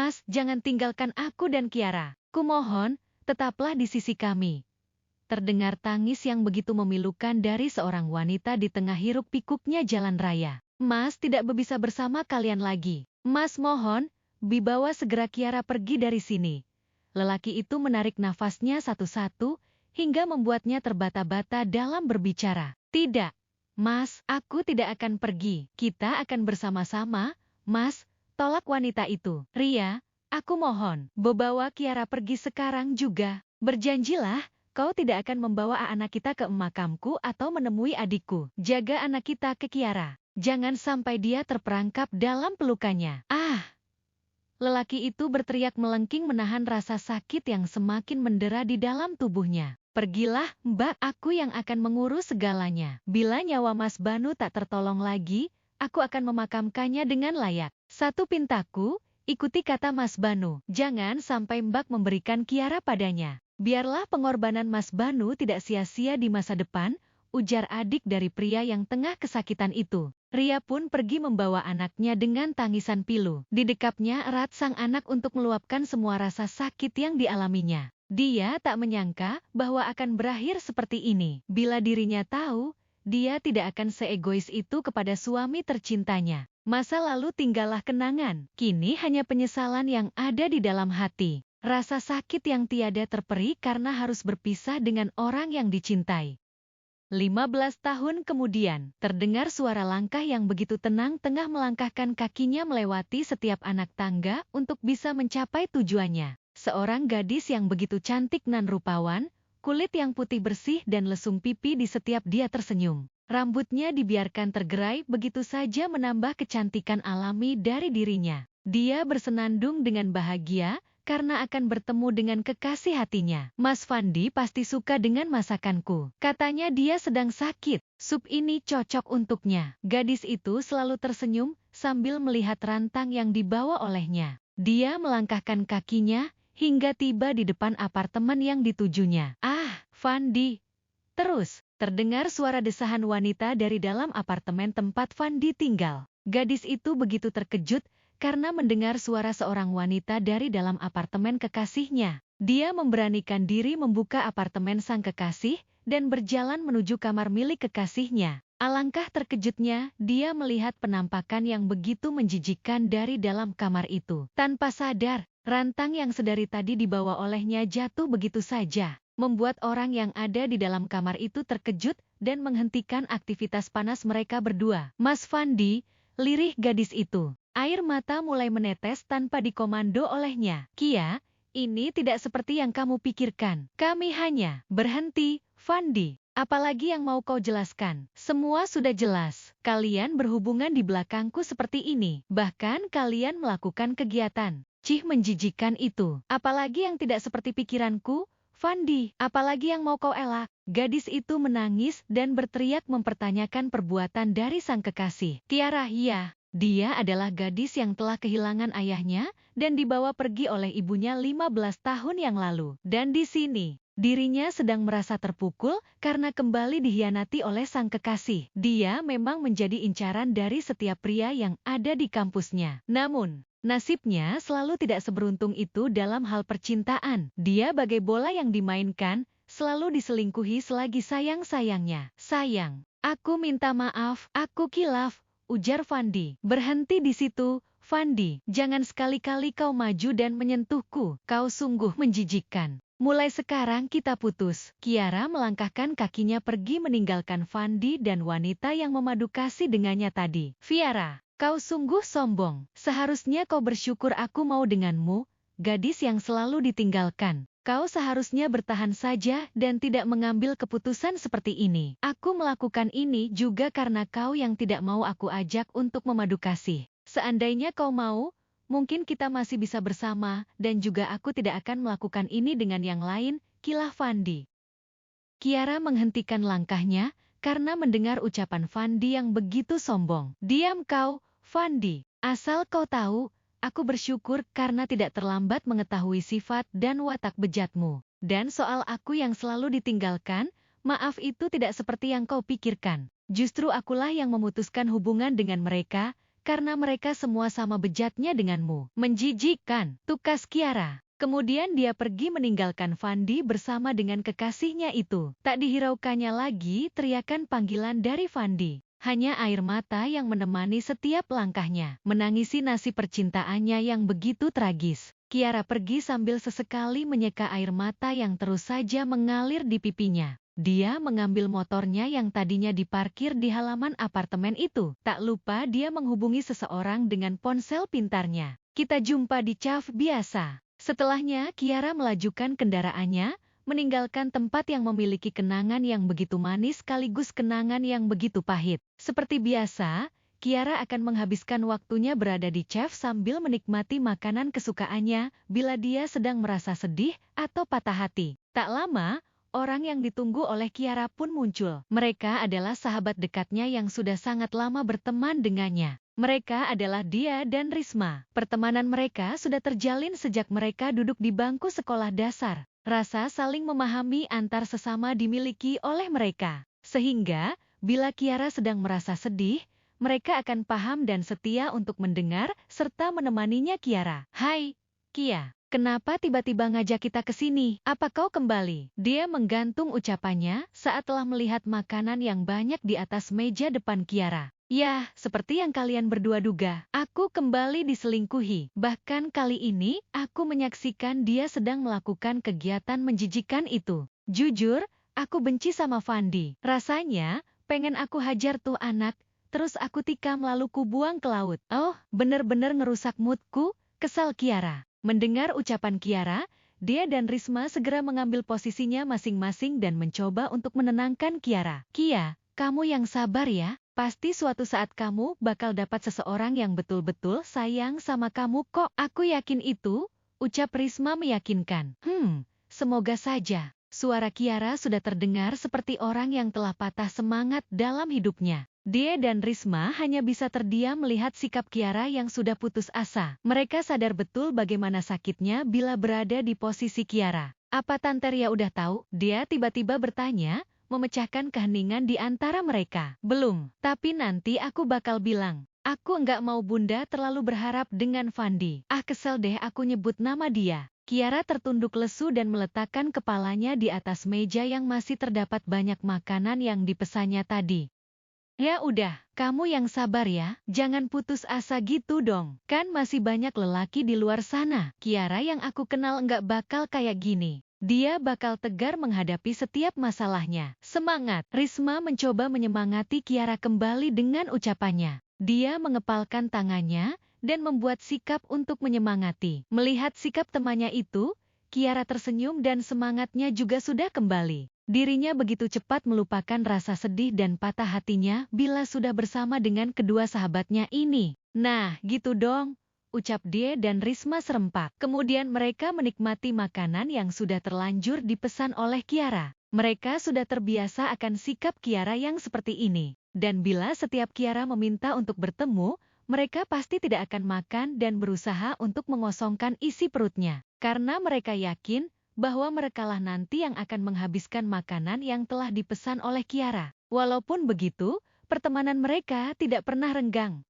Mas, jangan tinggalkan aku dan Kiara. Kumohon, tetaplah di sisi kami. Terdengar tangis yang begitu memilukan dari seorang wanita di tengah hiruk-pikuknya jalan raya. Mas tidak bisa bersama kalian lagi. Mas mohon, dibawa segera Kiara pergi dari sini. Lelaki itu menarik nafasnya satu-satu, hingga membuatnya terbata-bata dalam berbicara. Tidak, Mas, aku tidak akan pergi. Kita akan bersama-sama, Mas, tolak wanita itu. Ria, aku mohon, bawa Kiara pergi sekarang juga. Berjanjilah, kau tidak akan membawa anak kita ke makamku atau menemui adikku. Jaga anak kita ke Kiara. Jangan sampai dia terperangkap dalam pelukannya. Ah! Lelaki itu berteriak melengking menahan rasa sakit yang semakin mendera di dalam tubuhnya. Pergilah, Mbak, aku yang akan mengurus segalanya. Bila nyawa Mas Banu tak tertolong lagi, aku akan memakamkannya dengan layak. Satu pintaku, ikuti kata Mas Banu. Jangan sampai Mbak memberikan Kiara padanya. Biarlah pengorbanan Mas Banu tidak sia-sia di masa depan, ujar adik dari pria yang tengah kesakitan itu. Ria pun pergi membawa anaknya dengan tangisan pilu. Didekapnya erat sang anak untuk meluapkan semua rasa sakit yang dialaminya. Dia tak menyangka bahwa akan berakhir seperti ini. Bila dirinya tahu, dia tidak akan seegois itu kepada suami tercintanya. Masa lalu tinggallah kenangan, kini hanya penyesalan yang ada di dalam hati. Rasa sakit yang tiada terperi karena harus berpisah dengan orang yang dicintai. 15 tahun kemudian, terdengar suara langkah yang begitu tenang tengah melangkahkan kakinya melewati setiap anak tangga untuk bisa mencapai tujuannya. Seorang gadis yang begitu cantik nan rupawan, kulit yang putih bersih dan lesung pipi di setiap dia tersenyum. Rambutnya dibiarkan tergerai begitu saja menambah kecantikan alami dari dirinya. Dia bersenandung dengan bahagia, karena akan bertemu dengan kekasih hatinya. Mas Fandi pasti suka dengan masakanku. Katanya dia sedang sakit. Sup ini cocok untuknya. Gadis itu selalu tersenyum sambil melihat rantang yang dibawa olehnya. Dia melangkahkan kakinya hingga tiba di depan apartemen yang ditujunya. Ah, Fandi. Terus, terdengar suara desahan wanita dari dalam apartemen tempat Fandi tinggal. Gadis itu begitu terkejut karena mendengar suara seorang wanita dari dalam apartemen kekasihnya. Dia memberanikan diri membuka apartemen sang kekasih dan berjalan menuju kamar milik kekasihnya. Alangkah terkejutnya, dia melihat penampakan yang begitu menjijikkan dari dalam kamar itu. Tanpa sadar, rantang yang sedari tadi dibawa olehnya jatuh begitu saja, membuat orang yang ada di dalam kamar itu terkejut dan menghentikan aktivitas panas mereka berdua. Mas Fandi, lirih gadis itu. Air mata mulai menetes tanpa dikomando olehnya. Kia, ini tidak seperti yang kamu pikirkan. Kami hanya berhenti, Fandi. Apalagi yang mau kau jelaskan? Semua sudah jelas. Kalian berhubungan di belakangku seperti ini. Bahkan kalian melakukan kegiatan. Cih menjijikan itu. Apalagi yang tidak seperti pikiranku? Fandi, apalagi yang mau kau elak? Gadis itu menangis dan berteriak mempertanyakan perbuatan dari sang kekasih. Tiara, iya. Dia adalah gadis yang telah kehilangan ayahnya dan dibawa pergi oleh ibunya 15 tahun yang lalu. Dan di sini, dirinya sedang merasa terpukul karena kembali dikhianati oleh sang kekasih. Dia memang menjadi incaran dari setiap pria yang ada di kampusnya. Namun, nasibnya selalu tidak seberuntung itu dalam hal percintaan. Dia bagai bola yang dimainkan, selalu diselingkuhi selagi sayang-sayangnya. Sayang, aku minta maaf, aku kilaf, ujar Fandi. Berhenti di situ, Fandi. Jangan sekali-kali kau maju dan menyentuhku. Kau sungguh menjijikkan. Mulai sekarang kita putus. Kiara melangkahkan kakinya pergi meninggalkan Fandi dan wanita yang memadu kasih dengannya tadi. Viara, kau sungguh sombong. Seharusnya kau bersyukur aku mau denganmu, gadis yang selalu ditinggalkan. Kau seharusnya bertahan saja dan tidak mengambil keputusan seperti ini. Aku melakukan ini juga karena kau yang tidak mau aku ajak untuk memadu kasih. Seandainya kau mau, mungkin kita masih bisa bersama, dan juga aku tidak akan melakukan ini dengan yang lain, kilah Fandi. Kiara menghentikan langkahnya, karena mendengar ucapan Fandi yang begitu sombong. Diam kau, Fandi. Asal kau tahu, aku bersyukur karena tidak terlambat mengetahui sifat dan watak bejatmu. Dan soal aku yang selalu ditinggalkan, maaf itu tidak seperti yang kau pikirkan. Justru akulah yang memutuskan hubungan dengan mereka, karena mereka semua sama bejatnya denganmu. Menjijikkan, tukas Kiara. Kemudian dia pergi meninggalkan Fandi bersama dengan kekasihnya itu. Tak dihiraukannya lagi teriakan panggilan dari Fandi. Hanya air mata yang menemani setiap langkahnya, menangisi nasib percintaannya yang begitu tragis. Kiara pergi sambil sesekali menyeka air mata yang terus saja mengalir di pipinya. Dia mengambil motornya yang tadinya diparkir di halaman apartemen itu. Tak lupa dia menghubungi seseorang dengan ponsel pintarnya. Kita jumpa di cafe biasa. Setelahnya, Kiara melajukan kendaraannya, meninggalkan tempat yang memiliki kenangan yang begitu manis sekaligus kenangan yang begitu pahit. Seperti biasa, Kiara akan menghabiskan waktunya berada di cafe sambil menikmati makanan kesukaannya bila dia sedang merasa sedih atau patah hati. Tak lama, orang yang ditunggu oleh Kiara pun muncul. Mereka adalah sahabat dekatnya yang sudah sangat lama berteman dengannya. Mereka adalah dia dan Risma. Pertemanan mereka sudah terjalin sejak mereka duduk di bangku sekolah dasar. Rasa saling memahami antar sesama dimiliki oleh mereka. Sehingga, bila Kiara sedang merasa sedih, mereka akan paham dan setia untuk mendengar serta menemaninya Kiara. Hai, Kia. Kenapa tiba-tiba ngajak kita ke sini? Apa kau kembali? Dia menggantung ucapannya saat telah melihat makanan yang banyak di atas meja depan Kiara. Ya, seperti yang kalian berdua duga, aku kembali diselingkuhi. Bahkan kali ini, aku menyaksikan dia sedang melakukan kegiatan menjijikan itu. Jujur, aku benci sama Fandi. Rasanya, pengen aku hajar tuh anak, terus aku tikam lalu kubuang ke laut. Oh, bener-bener ngerusak moodku, kesal Kiara. Mendengar ucapan Kiara, dia dan Risma segera mengambil posisinya masing-masing dan mencoba untuk menenangkan Kiara. Kia, kamu yang sabar ya. Pasti suatu saat kamu bakal dapat seseorang yang betul-betul sayang sama kamu kok. Aku yakin itu, ucap Risma meyakinkan. Semoga saja. Suara Kiara sudah terdengar seperti orang yang telah patah semangat dalam hidupnya. Dia dan Risma hanya bisa terdiam melihat sikap Kiara yang sudah putus asa. Mereka sadar betul bagaimana sakitnya bila berada di posisi Kiara. Apa Tante Ria udah tahu? Dia tiba-tiba bertanya, memecahkan keheningan di antara mereka. Belum, tapi nanti aku bakal bilang. Aku enggak mau Bunda terlalu berharap dengan Fandi. Ah, kesel deh aku nyebut nama dia. Kiara tertunduk lesu dan meletakkan kepalanya di atas meja yang masih terdapat banyak makanan yang dipesannya tadi. Ya udah, kamu yang sabar ya, jangan putus asa gitu dong. Kan masih banyak lelaki di luar sana. Kiara yang aku kenal enggak bakal kayak gini. Dia bakal tegar menghadapi setiap masalahnya. Semangat! Risma mencoba menyemangati Kiara kembali dengan ucapannya. Dia mengepalkan tangannya dan membuat sikap untuk menyemangati. Melihat sikap temannya itu, Kiara tersenyum dan semangatnya juga sudah kembali. Dirinya begitu cepat melupakan rasa sedih dan patah hatinya bila sudah bersama dengan kedua sahabatnya ini. Nah, gitu dong, ucap dia dan Risma serempak. Kemudian mereka menikmati makanan yang sudah terlanjur dipesan oleh Kiara. Mereka sudah terbiasa akan sikap Kiara yang seperti ini. Dan bila setiap Kiara meminta untuk bertemu, mereka pasti tidak akan makan dan berusaha untuk mengosongkan isi perutnya. Karena mereka yakin bahwa merekalah nanti yang akan menghabiskan makanan yang telah dipesan oleh Kiara. Walaupun begitu, pertemanan mereka tidak pernah renggang.